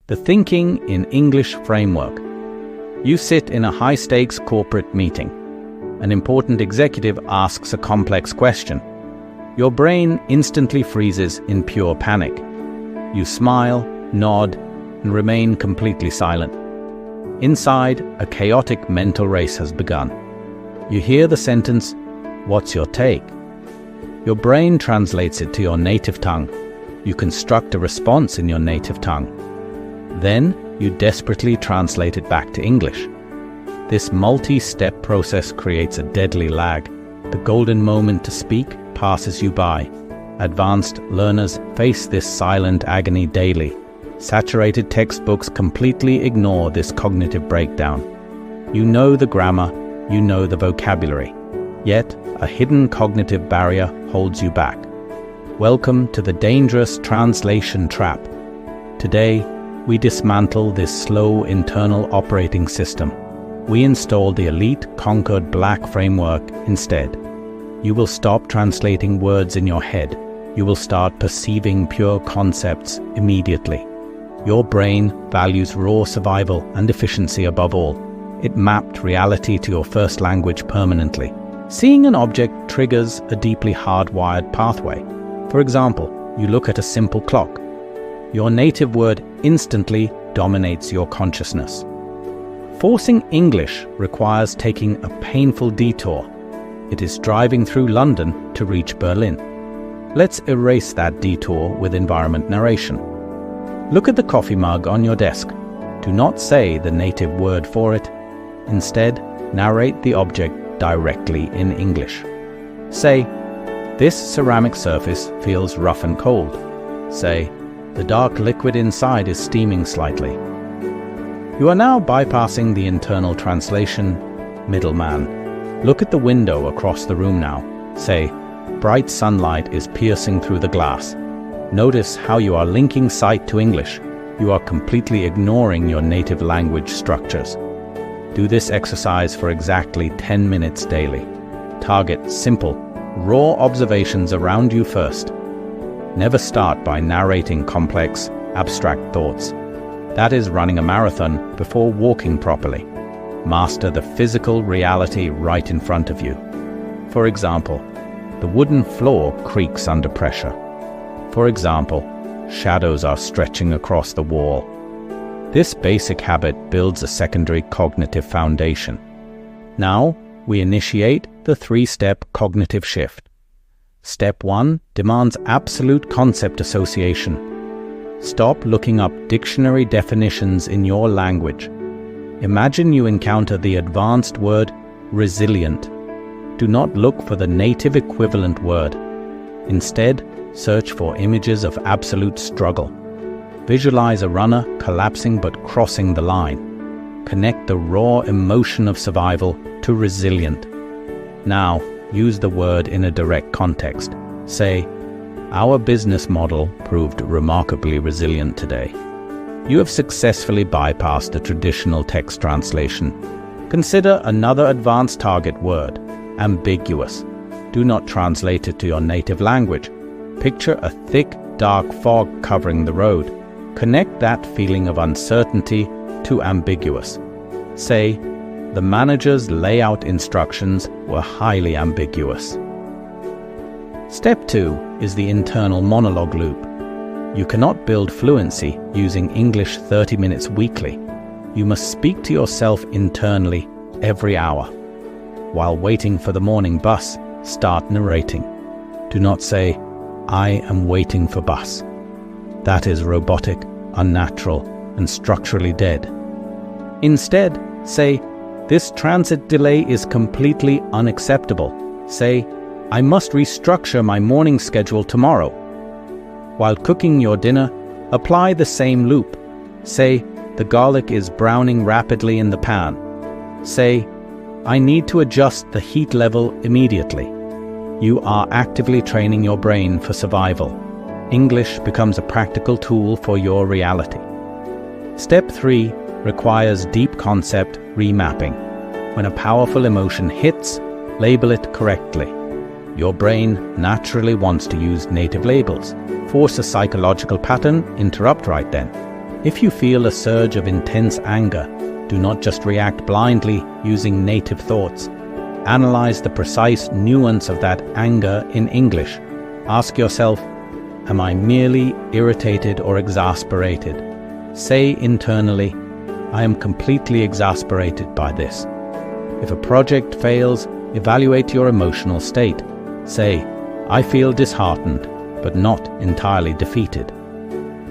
The Thinking in English framework. You sit in a high-stakes corporate meeting. An important executive asks a complex question. Your brain instantly freezes in pure panic. You smile, nod, and remain completely silent. Inside, a chaotic mental race has begun. You hear the sentence, "What's your take?" Your brain translates it to your native tongue. You construct a response in your native tongue. Then, you desperately translate it back to English. This multi-step process creates a deadly lag. The golden moment to speak passes you by. Advanced learners face this silent agony daily. Saturated textbooks completely ignore this cognitive breakdown. You know the grammar, you know the vocabulary, yet a hidden cognitive barrier holds you back. Welcome to the dangerous translation trap. Today, we dismantle this slow internal operating system. We install the elite Concord Black framework instead. You will stop translating words in your head. You will start perceiving pure concepts immediately. Your brain values raw survival and efficiency above all. It mapped reality to your first language permanently. Seeing an object triggers a deeply hardwired pathway. For example, you look at a simple clock. Your native word instantly dominates your consciousness. Forcing English requires taking a painful detour. It is driving through London to reach Berlin. Let's erase that detour with environment narration. Look at the coffee mug on your desk. Do not say the native word for it. Instead, narrate the object directly in English. Say, "This ceramic surface feels rough and cold." Say, "The dark liquid inside is steaming slightly." You are now bypassing the internal translation middleman. Look at the window across the room now. Say, "Bright sunlight is piercing through the glass." Notice how you are linking sight to English. You are completely ignoring your native language structures. Do this exercise for exactly 10 minutes daily. Target simple, raw observations around you first. Never start by narrating complex, abstract thoughts. That is running a marathon before walking properly. Master the physical reality right in front of you. For example, the wooden floor creaks under pressure. For example, shadows are stretching across the wall. This basic habit builds a secondary cognitive foundation. Now, we initiate the three-step cognitive shift. Step 1 demands absolute concept association. Stop looking up dictionary definitions in your language. Imagine you encounter the advanced word resilient. Do not look for the native equivalent word. Instead, search for images of absolute struggle. Visualize a runner collapsing but crossing the line. Connect the raw emotion of survival to resilient. Now, use the word in a direct context. Say, "Our business model proved remarkably resilient today." You have successfully bypassed the traditional text translation. Consider another advanced target word, ambiguous. Do not translate it to your native language. Picture a thick, dark fog covering the road. Connect that feeling of uncertainty to ambiguous. Say, "The manager's layout instructions were highly ambiguous." Step 2 is the internal monologue loop. You cannot build fluency using English 30 minutes weekly. You must speak to yourself internally every hour. While waiting for the morning bus, start narrating. Do not say, "I am waiting for bus." That is robotic, unnatural, and structurally dead. Instead, say, "This transit delay is completely unacceptable." Say, "I must restructure my morning schedule tomorrow." While cooking your dinner, apply the same loop. Say, "The garlic is browning rapidly in the pan." Say, "I need to adjust the heat level immediately." You are actively training your brain for survival. English becomes a practical tool for your reality. Step 3 requires deep concept remapping. When a powerful emotion hits, label it correctly. Your brain naturally wants to use native labels. Force a psychological pattern, interrupt right then. If you feel a surge of intense anger, do not just react blindly using native thoughts. Analyze the precise nuance of that anger in English. Ask yourself, am I merely irritated or exasperated? Say internally, I am completely exasperated by this. If a project fails, evaluate your emotional state. Say, I feel disheartened, but not entirely defeated.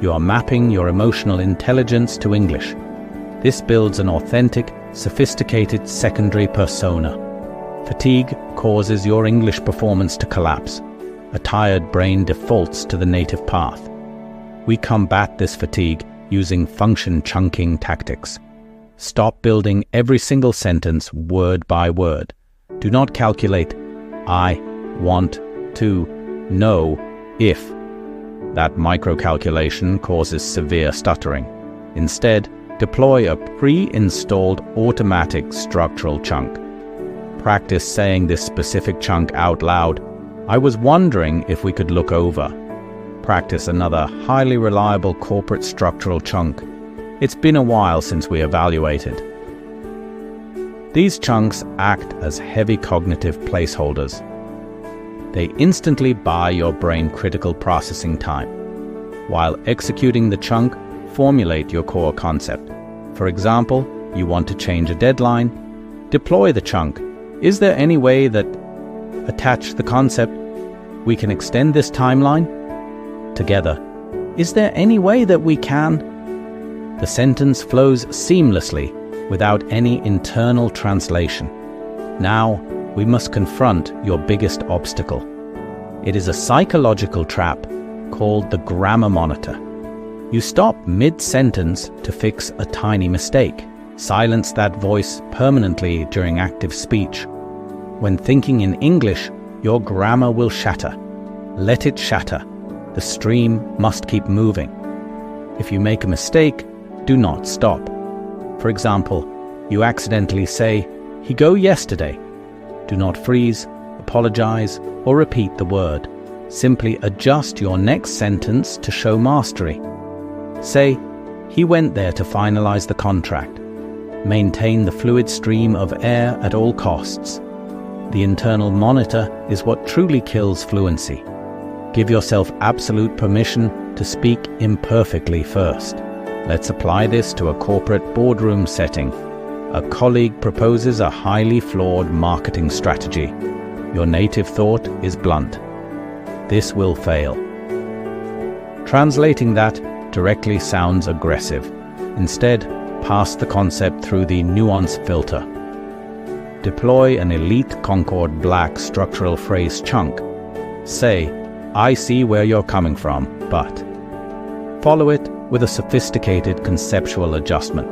You are mapping your emotional intelligence to English. This builds an authentic, sophisticated secondary persona. Fatigue causes your English performance to collapse. A tired brain defaults to the native path. We combat this fatigue using function chunking tactics. Stop building every single sentence word by word. Do not calculate, I want to know if. That micro-calculation causes severe stuttering. Instead, deploy a pre-installed automatic structural chunk. Practice saying this specific chunk out loud. I was wondering if we could look over. Practice another highly reliable corporate structural chunk. It's been a while since we evaluated. These chunks act as heavy cognitive placeholders. They instantly buy your brain critical processing time. While executing the chunk, formulate your core concept. For example, you want to change a deadline. Deploy the chunk. Is there any way that attach the concept? We can extend this timeline together. Is there any way that we can? The sentence flows seamlessly without any internal translation. Now, we must confront your biggest obstacle. It is a psychological trap called the grammar monitor. You stop mid-sentence to fix a tiny mistake. Silence that voice permanently during active speech. When thinking in English, your grammar will shatter. Let it shatter. The stream must keep moving. If you make a mistake, do not stop. For example, you accidentally say, "He go yesterday." Do not freeze, apologize, or repeat the word. Simply adjust your next sentence to show mastery. Say, "He went there to finalize the contract." Maintain the fluid stream of air at all costs. The internal monitor is what truly kills fluency. Give yourself absolute permission to speak imperfectly first. Let's apply this to a corporate boardroom setting. A colleague proposes a highly flawed marketing strategy. Your native thought is blunt. This will fail. Translating that directly sounds aggressive. Instead, pass the concept through the nuance filter. Deploy an elite Concord Black structural phrase chunk. Say, "I see where you're coming from, but..." Follow it with a sophisticated conceptual adjustment.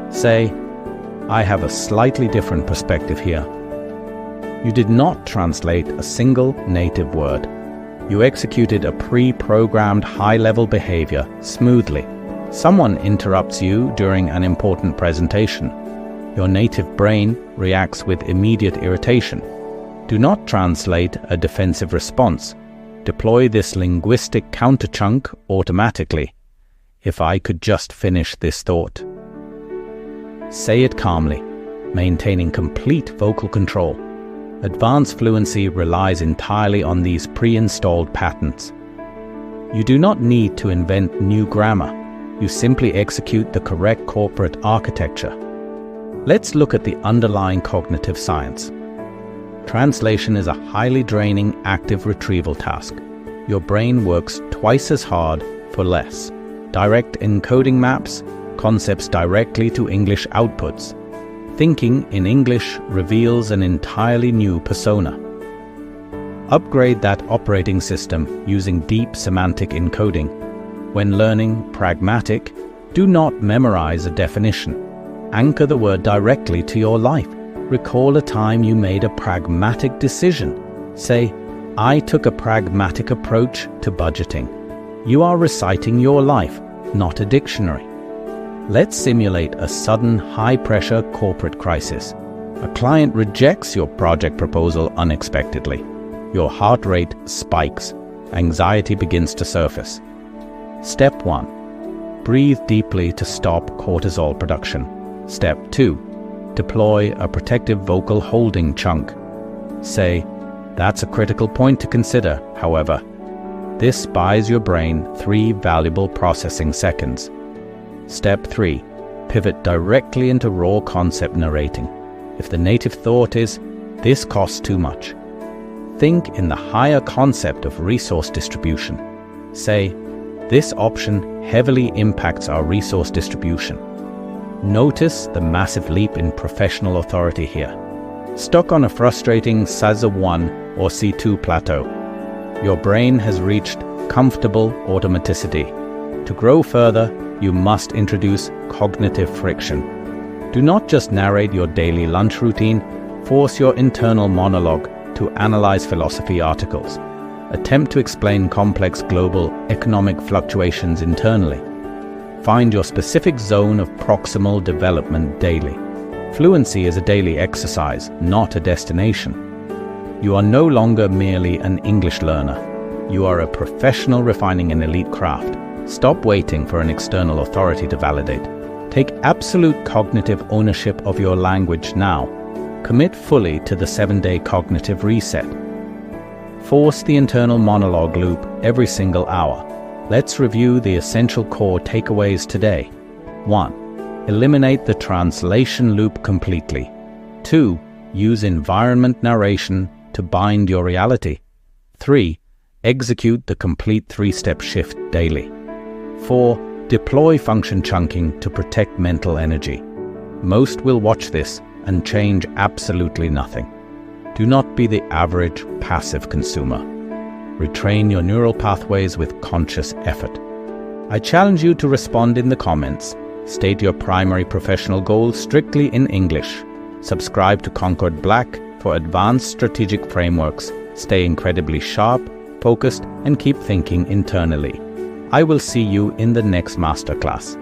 Say, "I have a slightly different perspective here." You did not translate a single native word. You executed a pre-programmed high-level behavior smoothly. Someone interrupts you during an important presentation. Your native brain reacts with immediate irritation. Do not translate a defensive response. Deploy this linguistic counterchunk automatically. If I could just finish this thought. Say it calmly, maintaining complete vocal control. Advanced fluency relies entirely on these pre-installed patterns. You do not need to invent new grammar. You simply execute the correct corporate architecture. Let's look at the underlying cognitive science. Translation is a highly draining active retrieval task. Your brain works twice as hard for less. Direct encoding maps concepts directly to English outputs. Thinking in English reveals an entirely new persona. Upgrade that operating system using deep semantic encoding. When learning pragmatic, do not memorize a definition. Anchor the word directly to your life. Recall a time you made a pragmatic decision. Say, "I took a pragmatic approach to budgeting." You are reciting your life, not a dictionary. Let's simulate a sudden high-pressure corporate crisis. A client rejects your project proposal unexpectedly. Your heart rate spikes. Anxiety begins to surface. Step 1. Breathe deeply to stop cortisol production. Step 2. Deploy a protective vocal holding chunk. Say, "That's a critical point to consider, however." This buys your brain 3 valuable processing seconds. Step 3. Pivot directly into raw concept narrating. If the native thought is, "This costs too much," think in the higher concept of resource distribution. Say, "This option heavily impacts our resource distribution." Notice the massive leap in professional authority here. Stuck on a frustrating CASA 1 or C2 plateau, your brain has reached comfortable automaticity. To grow further, you must introduce cognitive friction. Do not just narrate your daily lunch routine, force your internal monologue to analyze philosophy articles. Attempt to explain complex global economic fluctuations internally. Find your specific zone of proximal development daily. Fluency is a daily exercise, not a destination. You are no longer merely an English learner. You are a professional refining an elite craft. Stop waiting for an external authority to validate. Take absolute cognitive ownership of your language now. Commit fully to the 7-day cognitive reset. Force the internal monologue loop every single hour. Let's review the essential core takeaways today. 1. Eliminate the translation loop completely. 2. Use environment narration to bind your reality. 3. Execute the complete 3-step shift daily. 4. Deploy function chunking to protect mental energy. Most will watch this and change absolutely nothing. Do not be the average passive consumer. Retrain your neural pathways with conscious effort. I challenge you to respond in the comments. State your primary professional goal strictly in English. Subscribe to Concord Black for advanced strategic frameworks. Stay incredibly sharp, focused, and keep thinking internally. I will see you in the next masterclass.